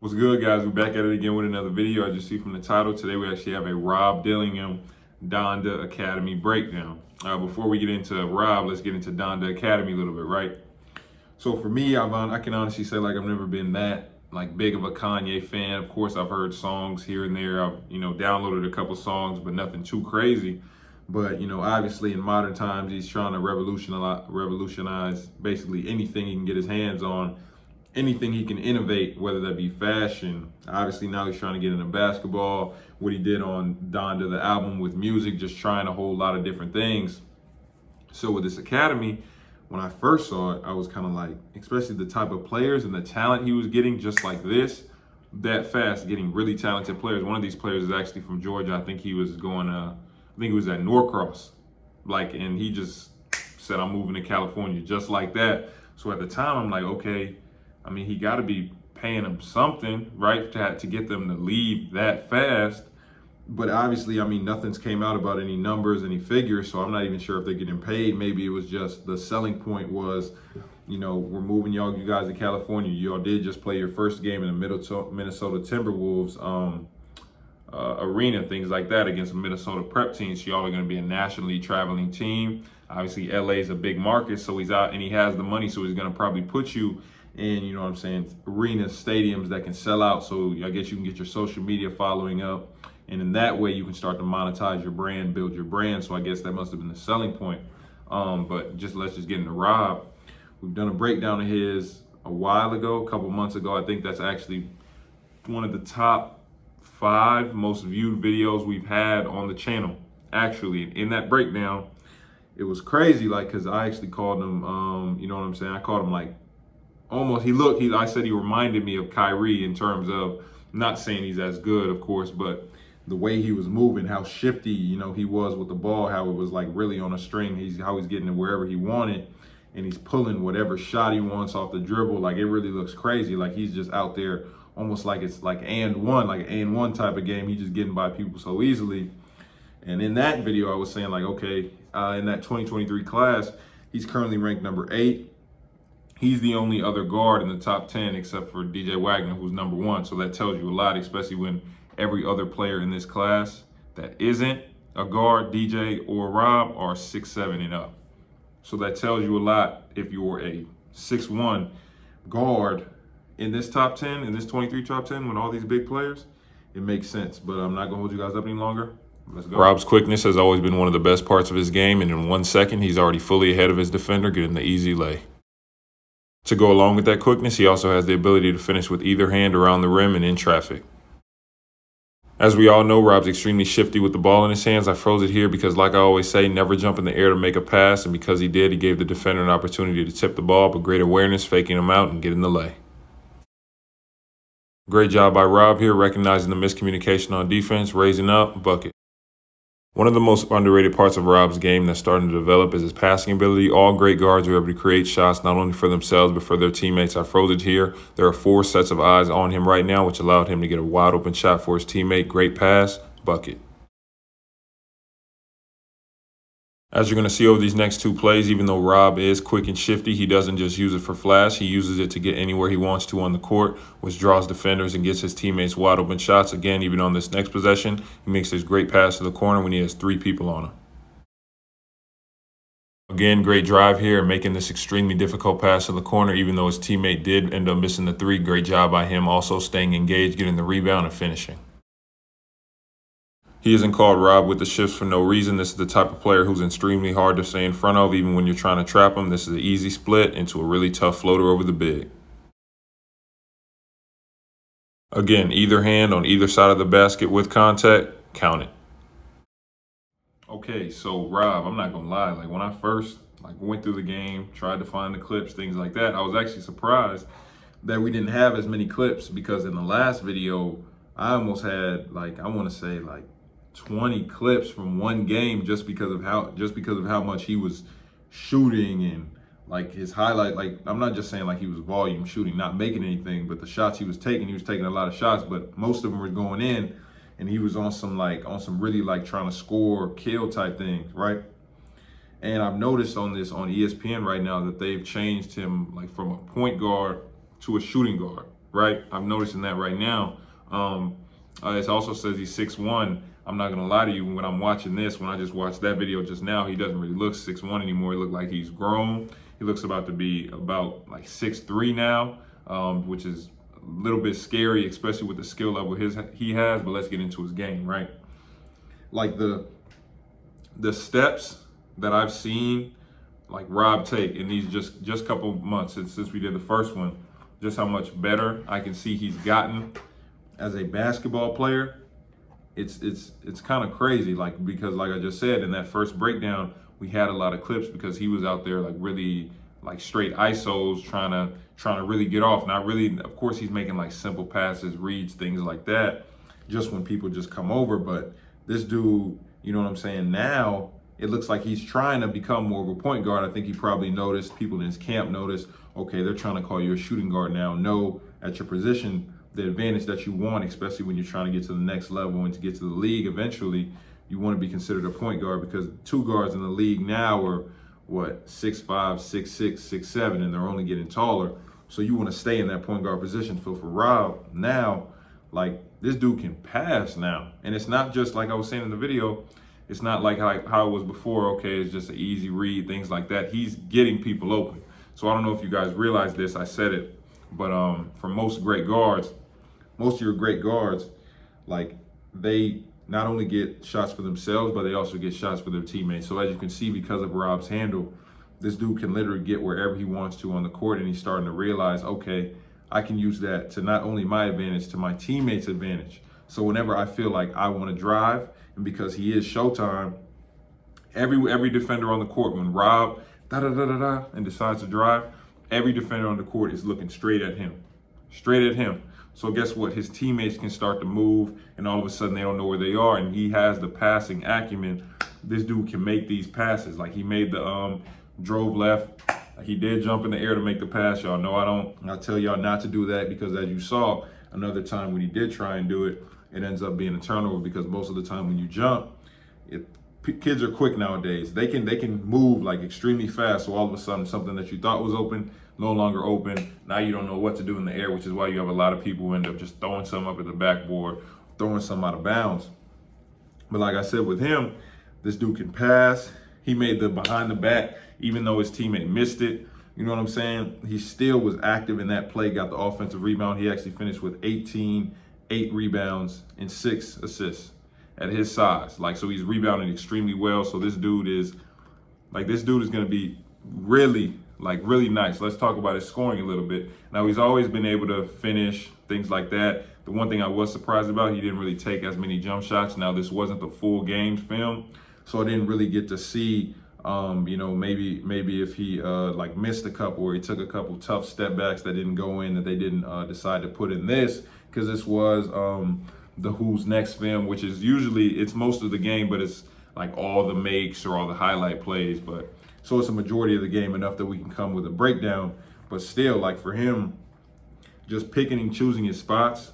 What's good, guys? We're back at it again with another video. I just see from the title, today we actually have a Rob Dillingham Donda Academy breakdown. Before we get into Rob, let's get into Donda Academy a little bit, right? So for me, I can honestly say I've never been that big of a Kanye fan. Of course, I've heard songs here and there. I've downloaded a couple songs, but nothing too crazy. But obviously in modern times, he's trying to revolutionize basically anything he can get his hands on. Anything he can innovate, whether that be fashion. Obviously now he's trying to get into basketball, what he did on Donda, the album, with music, just trying a whole lot of different things. So with this academy, when I first saw it, I was kind of like, especially the type of players and the talent he was getting just like this, that fast, getting really talented players. One of these players is actually from Georgia. I think he was he was at Norcross. And he just said, I'm moving to California, just like that. So at the time, I'm like, okay, he got to be paying them something, right, to get them to leave that fast. But obviously, nothing's came out about any numbers, any figures, so I'm not even sure if they're getting paid. Maybe it was just the selling point was, we're moving you guys to California. Y'all did just play your first game in the Minnesota Timberwolves arena, things like that, against a Minnesota prep team. So y'all are going to be a nationally traveling team. Obviously, LA is a big market, so he's out and he has the money, so he's going to probably put you in, arenas, stadiums that can sell out. So I guess you can get your social media following up. And in that way, you can start to monetize your brand, build your brand. So I guess that must have been the selling point. But let's just get into Rob. We've done a breakdown of his a while ago, a couple months ago. I think that's actually one of the top 5 most viewed videos we've had on the channel. Actually, in that breakdown, it was crazy, because I actually called him, I called him I said he reminded me of Kyrie in terms of, not saying he's as good, of course, but the way he was moving, how shifty, he was with the ball, how it was really on a string, how he's getting it wherever he wanted, and he's pulling whatever shot he wants off the dribble. It really looks crazy. He's just out there almost like it's like an and one type of game. He's just getting by people so easily. And in that video, I was saying okay, in that 2023 class, he's currently ranked number 8. He's the only other guard in the top 10 except for DJ Wagner, who's number 1. So that tells you a lot, especially when every other player in this class that isn't a guard, DJ or Rob, are 6'7" and up. So that tells you a lot. If you're a 6'1" guard in this top 10, in this 23 top 10 with all these big players, it makes sense. But I'm not going to hold you guys up any longer. Let's go. Rob's quickness has always been one of the best parts of his game, and in 1 second, he's already fully ahead of his defender, getting the easy lay. To go along with that quickness, he also has the ability to finish with either hand around the rim and in traffic. As we all know, Rob's extremely shifty with the ball in his hands. I froze it here because, like I always say, never jump in the air to make a pass, and because he did, he gave the defender an opportunity to tip the ball, but great awareness, faking him out and getting the lay. Great job by Rob here, recognizing the miscommunication on defense, raising up, bucket. One of the most underrated parts of Rob's game that's starting to develop is his passing ability. All great guards are able to create shots not only for themselves but for their teammates. I froze it here. There are 4 sets of eyes on him right now, which allowed him to get a wide open shot for his teammate. Great pass, bucket. As you're going to see over these next 2 plays, even though Rob is quick and shifty, he doesn't just use it for flash. He uses it to get anywhere he wants to on the court, which draws defenders and gets his teammates wide open shots. Again, even on this next possession, he makes this great pass to the corner when he has 3 people on him. Again, great drive here, making this extremely difficult pass to the corner, even though his teammate did end up missing the 3. Great job by him, also staying engaged, getting the rebound and finishing. He isn't called Rob with the shifts for no reason. This is the type of player who's extremely hard to stay in front of, even when you're trying to trap him. This is an easy split into a really tough floater over the big. Again, either hand on either side of the basket with contact, count it. Okay, so Rob, I'm not gonna lie, when I first went through the game, tried to find the clips, things like that, I was actually surprised that we didn't have as many clips, because in the last video, I almost had I want to say 20 clips from one game just because of how much he was shooting, and his highlight. I'm not just saying he was volume shooting, not making anything, but the shots he was taking a lot of shots, but most of them were going in, and he was on some really trying to score, kill type things, right? And I've noticed on ESPN right now that they've changed him from a point guard to a shooting guard. right? I'm noticing that right now. It also says he's 6'1". I'm not gonna lie to you, when I'm watching this, when I just watched that video just now, he doesn't really look 6'1" anymore. He looks like he's grown. He looks about to be about like 6'3" now, which is a little bit scary, especially with the skill level he has. But let's get into his game, right? Like the steps that I've seen like Rob take in these just couple months since we did the first one, just how much better I can see he's gotten as a basketball player. It's kind of crazy, like, because like I just said, in that first breakdown, we had a lot of clips because he was out there like really like straight ISOs trying to really get off. Not really, of course, he's making like simple passes, reads, things like that, just when people just come over. But this dude, you know what I'm saying? Now it looks like he's trying to become more of a point guard. I think he probably noticed, people in his camp noticed, okay, they're trying to call you a shooting guard now. Know at your position the advantage that you want, especially when you're trying to get to the next level and to get to the league eventually. You want to be considered a point guard, because two guards in the league now are what, 6'5", 6'6", 6'7", and they're only getting taller. So you want to stay in that point guard position. So for Rob now, like, this dude can pass now. And it's not just like I was saying in the video, it's not like how it was before, okay, it's just an easy read, things like that. He's getting people open. So I don't know if you guys realize this, I said it, but for most of your great guards, like, they not only get shots for themselves, but they also get shots for their teammates. So as you can see, because of Rob's handle, this dude can literally get wherever he wants to on the court, and he's starting to realize, okay, I can use that to not only my advantage, to my teammates' advantage. So whenever I feel like I want to drive, and because he is Showtime, every defender on the court, when Rob and decides to drive, every defender on the court is looking straight at him. So guess what? His teammates can start to move, and all of a sudden they don't know where they are, and he has the passing acumen. This dude can make these passes. Like, he made the drove left. He did jump in the air to make the pass. Y'all know I tell y'all not to do that, because as you saw another time when he did try and do it, it ends up being a turnover, because most of the time when you jump, kids are quick nowadays. They can move like extremely fast. So all of a sudden, something that you thought was open, no longer open. Now you don't know what to do in the air, which is why you have a lot of people who end up just throwing some up at the backboard, throwing some out of bounds. But like I said, with him, this dude can pass. He made the behind the back, even though his teammate missed it. You know what I'm saying? He still was active in that play, got the offensive rebound. He actually finished with 18, 8 rebounds, and 6 assists at his size. Like, so he's rebounding extremely well. So this dude is going to be really nice. Let's talk about his scoring a little bit. Now, he's always been able to finish, things like that. The one thing I was surprised about, he didn't really take as many jump shots. Now, this wasn't the full game film, so I didn't really get to see, maybe if he like missed a couple, or he took a couple tough step backs that didn't go in, that they didn't decide to put in this, because this was the Who's Next film, which is usually, it's most of the game, but it's like all the makes or all the highlight plays. But so it's a majority of the game, enough that we can come with a breakdown. But still, like, for him, just picking and choosing his spots,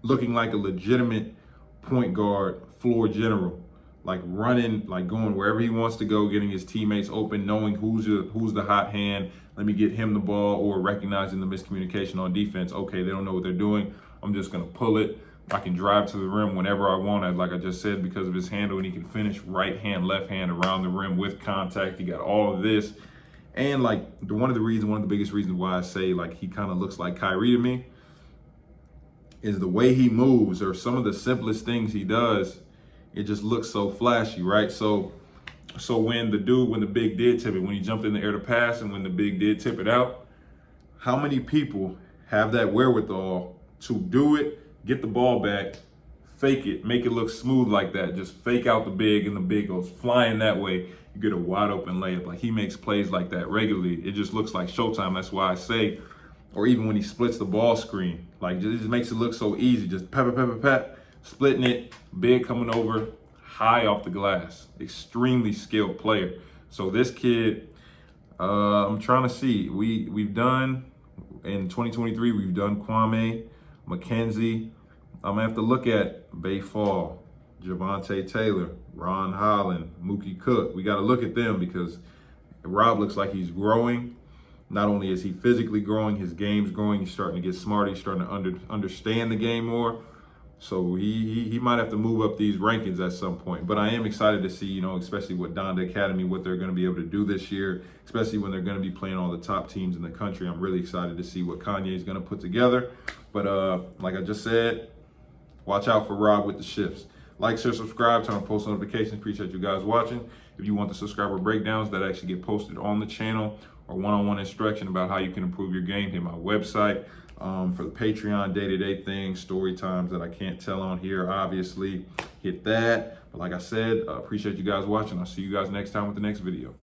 looking like a legitimate point guard, floor general, like running, like going wherever he wants to go, getting his teammates open, knowing who's the hot hand. Let me get him the ball, or recognizing the miscommunication on defense. Okay, they don't know what they're doing. I'm just gonna pull it. I can drive to the rim whenever I want. Like I just said, because of his handle, and he can finish right hand, left hand around the rim with contact. He got all of this. And like one of the biggest reasons why I say like he kind of looks like Kyrie to me is the way he moves, or some of the simplest things he does. It just looks so flashy, right? So when the big did tip it, when he jumped in the air to pass, and when the big did tip it out, how many people have that wherewithal to do it, get the ball back, fake it, make it look smooth like that, just fake out the big, and the big goes flying that way. You get a wide open layup. Like, he makes plays like that regularly. It just looks like Showtime. That's why I say, or even when he splits the ball screen, like, it just makes it look so easy. Just pat, splitting it, big coming over, high off the glass. Extremely skilled player. So this kid, I'm trying to see. We've done, in 2023, we've done Kwame, McKenzie. I'm gonna have to look at Bay Fall, Javante Taylor, Ron Holland, Mookie Cook. We got to look at them, because Rob looks like he's growing. Not only is he physically growing, his game's growing. He's starting to get smarter. He's starting to understand the game more. So he might have to move up these rankings at some point. But I am excited to see, you know, especially with Donda Academy, what they're going to be able to do this year, especially when they're going to be playing all the top teams in the country. I'm really excited to see what Kanye is going to put together. But like I just said, watch out for Rob with the shifts. Like, share, subscribe, turn on post notifications. Appreciate you guys watching. If you want the subscriber breakdowns that actually get posted on the channel, or one-on-one instruction about how you can improve your game, hit my website. For the Patreon day-to-day things, story times that I can't tell on here, obviously, hit that. But like I said, appreciate you guys watching. I'll see you guys next time with the next video.